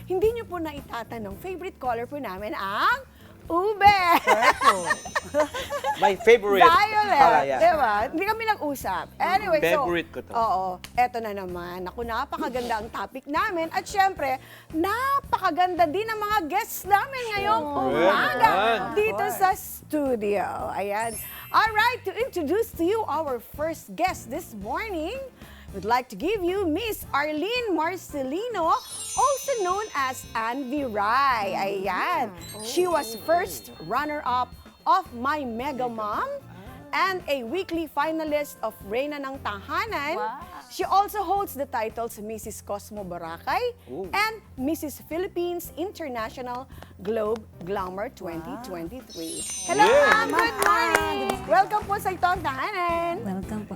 Hindi nyo po na itatanong, favorite color po namin ang ube. My favorite. Violet, yan. diba? Hindi kami nag-usap. Anyway, Favorite ko to. Oo, eto na naman. Naku, napakaganda ang topic namin. At syempre, napakaganda din ang mga guests namin ngayong umaga dito sa studio. Ayan. Alright, to introduce to you our first guest this morning, we'd like to give you Miss Arlene Marcelino, also known as Ann Viray. Ayan. She was first runner-up of My Mega Mom and a weekly finalist of Reyna ng Tahanan. She also holds the titles Mrs. Cosmo Boracay and Mrs. Philippines International Globe Glamour 2023. Hello, ma'am. Good morning. Welcome po sa Ito ang Tahanan. Welcome po.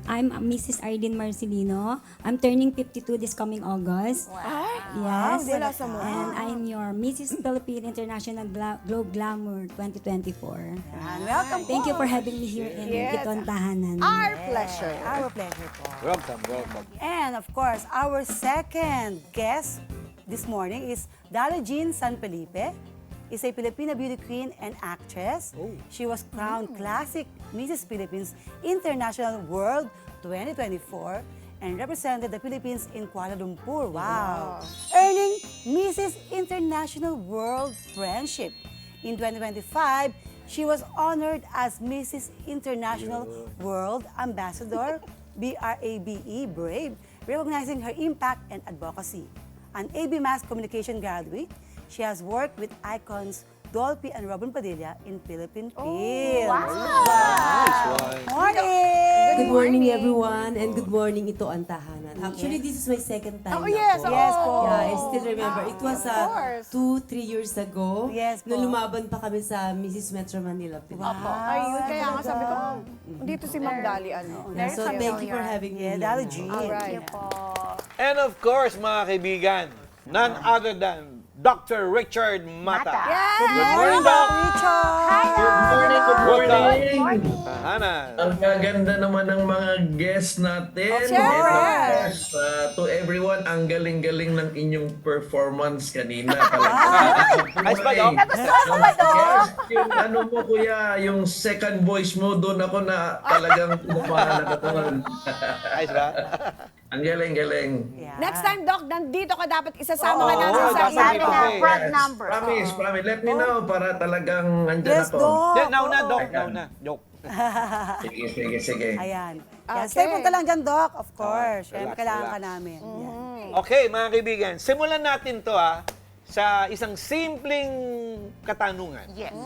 I'm Mrs. Arlene Marcelino. I'm turning 52 this coming August. Yes. Dilasa mo. And I'm your Mrs. Philippine International Globe Glamour 2024. Welcome Thank you for having me here in Yes. Ito ang Tahanan. Our pleasure. Our pleasure po. Welcome. And of course, our second guest this morning is Dala Jean San Felipe. Is a Filipina beauty queen and actress. She was crowned Classic Mrs. Philippines International World 2024 and represented the Philippines in Kuala Lumpur. Wow! Earning Mrs. International World Friendship. In 2025, she was honored as Mrs. International World Ambassador, BRABE, Brave, recognizing her impact and advocacy. An AB Mass Communication graduate, she has worked with icons Dolphy and Robin Padilla in Philippine films. Nice one. Morning! Good morning, everyone, and good morning, Ito ang Tahanan. Actually, this is my second time Oh, na yes. po. Yes po. Yeah, I still remember. It was course. 2-3 years ago. Yes po. Nung lumaban pa kami sa Mrs. Metro Manila. Ayun, kaya nga sabi ko, dito si Ma'am Dali, ano. Yeah, so thank you for having me. Yeah, here Dala now. Jean. Alright. And of course, mga kaibigan, none other than Dr. Richard Mata. Yes! Good morning, Doc. Richard! Good morning! Tahanan. Ang gaganda naman ng mga guests natin. Siyempre. And of course, to everyone, ang galing-galing ng inyong performance kanina. Ayos ba, Doc? Nagustuhan ko ba, Doc? Yung ano mo, kuya, yung second voice mo, doon ako na talagang pumahala na doon. Ayos ba? Ang galing-galing. Next time, Doc, nandito ka dapat isasama ka Oo, namin sa dapat isa. dito. front Yes. number. Promise. Let me know para talagang andyan Yes, ako. Doc. Yeah, now na, Doc. Now na. Joke. Sige. Ayan. Okay. Stay punta lang dyan, Doc. Of course. Relax, Kailangan ka relax. namin. Yan. Okay, mga kaibigan, simulan natin to sa isang simpleng katanungan. Yes.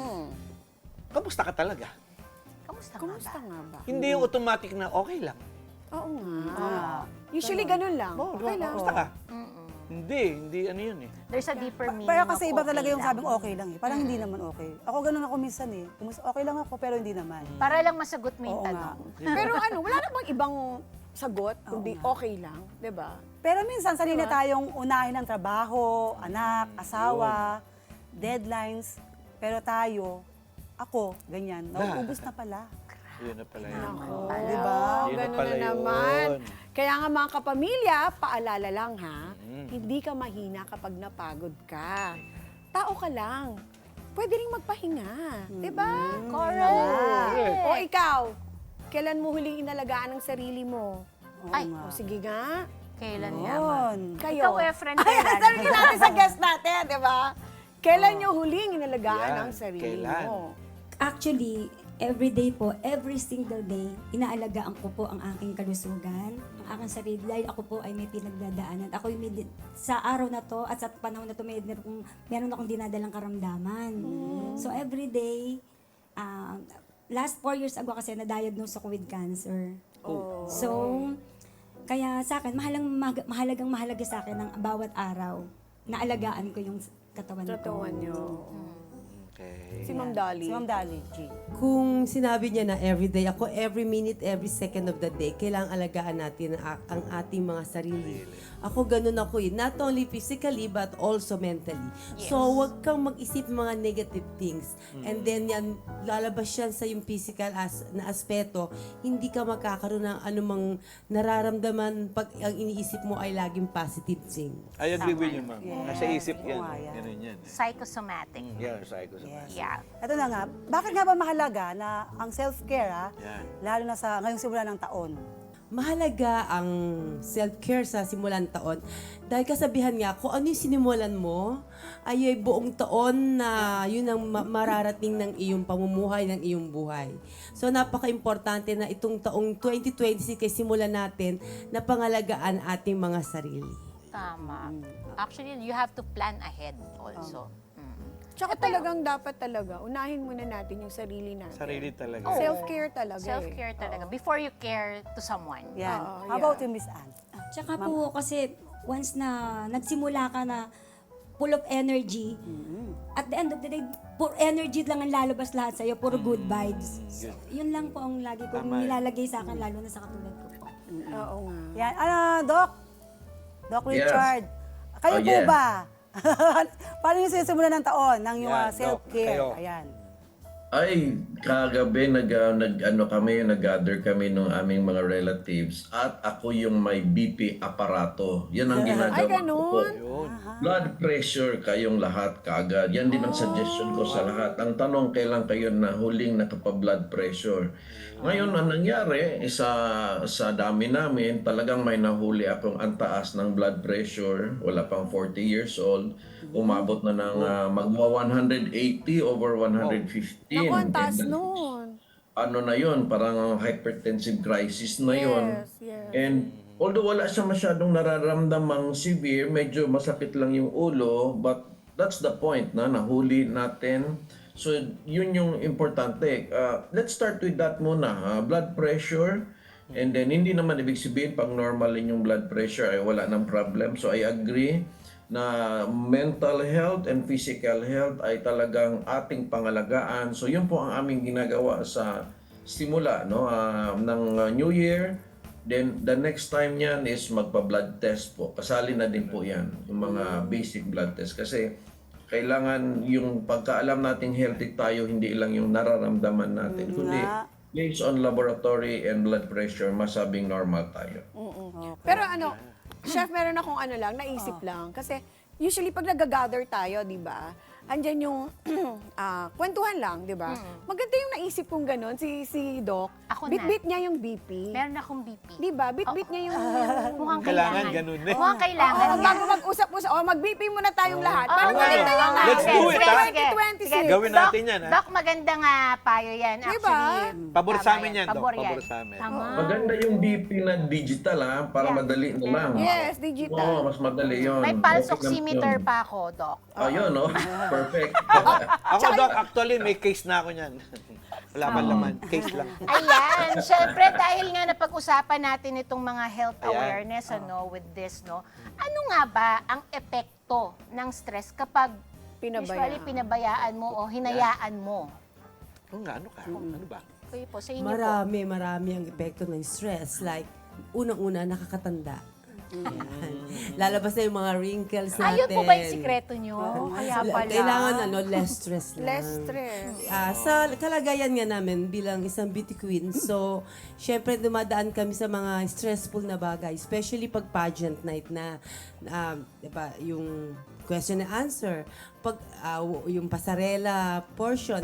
Kamusta ka talaga? Kamusta Kumusta nga ba? Hindi yung automatic na okay lang. Oo nga. Usually ganun lang. Okay lang. Kamusta ka? Hindi ano yun eh. There's a deeper meaning Pero kasi of iba okay talaga yung lang. sabing okay lang eh. Parang hindi naman okay. Ako ganun ako minsan eh. Okay lang ako pero hindi naman. Para lang masagot mo yung Oo nga. tanong. Pero ano, wala namang ibang sagot, kundi okay lang, di ba? Pero minsan sanay na tayong unahin ng trabaho, anak, asawa, deadlines. Pero tayo, ako, ganyan, nauubos na pala. Yun na pala yun. Di ba? Yun na Ganun pala na yun. naman. Kaya nga mga kapamilya, paalala lang ha, hindi ka mahina kapag napagod ka. Tao ka lang. Pwede rin magpahinga. Di ba? Correct. O ikaw, kailan mo huling inalagaan ang sarili mo? Ay, O sige nga. kailan nga ba? Yun. Kayo. Ikaw, Efren, Ay, kailan? sabihin natin sa guest natin, di ba? Kailan nyo huling inalagaan Yan, ang sarili kailan? mo? Actually, every day po, every single day, inaalagaan ko po ang aking kalusugan, ang aking sarili. Dahil ako po ay may pinagdadaanan. Ako sa araw na to at sa panahon na to, meron akong dinadalang karamdaman. So every day, last 4 years ago kasi na-diagnose ako with cancer. So, kaya sa akin, mahalaga sa akin ang bawat araw na alagaan ko yung katawan ko. Katawan nyo. Okay. Si Ma'am Dali. Si Ma'am Dali, G. kung sinabi niya na everyday, ako every minute, every second of the day, kailangang alagaan natin ang ating mga sarili. Ako ganun ako not only physically but also mentally. So, wag kang mag-isip mga negative things. And then yan, lalabas yan sa yung physical na aspeto, hindi ka magkakaroon ng anumang nararamdaman pag ang iniisip mo ay laging positive thing. I agree with you, ma'am. Yes. Nasa isip yan. Oo nga yan. Ganun yan. Psychosomatic. Yeah, psychosomatic. Yeah. Ito na nga, bakit nga ba mahalaga na ang self-care, Yan. lalo na sa ngayong simula ng taon? Mahalaga ang self-care sa simulan taon dahil kasabihan nga, kung ano yung sinimulan mo, ay buong taon na yun ang mararating ng iyong pamumuhay, ng iyong buhay. So, napaka-importante na itong taong 2026 kay simulan natin na pangalagaan ating mga sarili. Tama. Actually, you have to plan ahead also. Tsaka talagang dapat talaga, unahin muna natin yung sarili natin. Sarili talaga. Self-care talaga Self-care talaga. Before you care to someone. Yan. Oo, How about you, Miss Anne? Tsaka po kasi once na nagsimula ka na full of energy, at the end of the day, pure energy lang ang lalabas lahat sa'yo, puro good vibes. So, yun lang po ang lagi kong Tama. nilalagay sa akin, lalo na sa katulad ko po. Oo nga. Yan. Doc? Doc Yes. Richard. Kayo Oh, po yeah. ba? Paano yung sisimulan ng taon ng yung Yan, Doc, self-care? kayo. Ayan. Ay, kagabi nag-gather kami ng aming mga relatives at ako yung may BP aparato. Yan ang ginagawa Ay, ko po. ganun? Blood pressure kayong lahat kaagad. Yan din ang suggestion ko sa lahat. Ang tanong, kailan kayo na huling nakapa-blood pressure? Ngayon, ang nangyari, sa dami namin, talagang may nahuli akong antaas ng blood pressure. Wala pang 40 years old. Umabot na ng magma 180 over 115. Naku, ang taas And nun. ano na yon, parang hypertensive crisis na yon. Yes. And although wala siya masyadong nararamdamang severe, medyo masakit lang yung ulo, but that's the point na nahuli natin. So yun yung importante. Let's start with that muna. Blood pressure. And then hindi naman ibig sabihin pag normal yung blood pressure ay wala ng problem. So I agree na mental health and physical health ay talagang ating pangalagaan. So yun po ang aming ginagawa sa simula ng New Year. Then the next time niyan is magpa-blood test po. Kasali na din po yan, yung mga basic blood test. Kasi kailangan yung pagkaalam nating healthy tayo, hindi lang yung nararamdaman natin. Kundi based on laboratory and blood pressure, masabing normal tayo. Pero chef, meron akong naisip lang. Kasi usually pag nag-gather tayo, di ba, andyan yung kwentuhan lang, di ba? Maganda yung naisip kong ganun, si Doc. Ako na. Bit-bit niya yung BP. Meron akong BP. Di ba? Bit-bit niya yung... Mukhang Kailangan kailangan. ganun eh. Mukhang kailangan. Oo, bago mag-usap-usap, mag-BP muna tayong lahat. Oo, Para nga. maganda yan. Oo nga. Let's do it, ha? 2026. Gawin natin yan, ha? Doc, maganda nga payo yan. Diba? Actually, Pabor sa amin yan, Doc. Pabor Pabor sa amin. Tama. Maganda yung BP na digital para madali na lang. Yes, digital. Oo, mas madali yun. May pulse Okay lang oximeter yun. pa ako, Doc. Ayun, Perfect. Ako, Doc, actually, may case na ako niyan. Wala pa laman. Case lang. Ayan, syempre dahil nga napag-usapan natin itong mga health Ayan. awareness with this, ano nga ba ang epekto ng stress kapag usually pinabayaan mo o hinayaan mo? Kung ano ka? Ano ba? Kayo po, sa inyo po. Marami ang epekto ng stress. Like, unang-una, nakakatanda. Yan. Lalabas na yung mga wrinkles natin. Ayun po ba yung sikreto nyo? Kaya pala. Kailangan less stress lang. Less stress. Sa kalagayan nga namin bilang isang beauty queen, so, syempre dumadaan kami sa mga stressful na bagay, especially pag pageant night na, diba, yung question and answer, pag yung pasarela portion,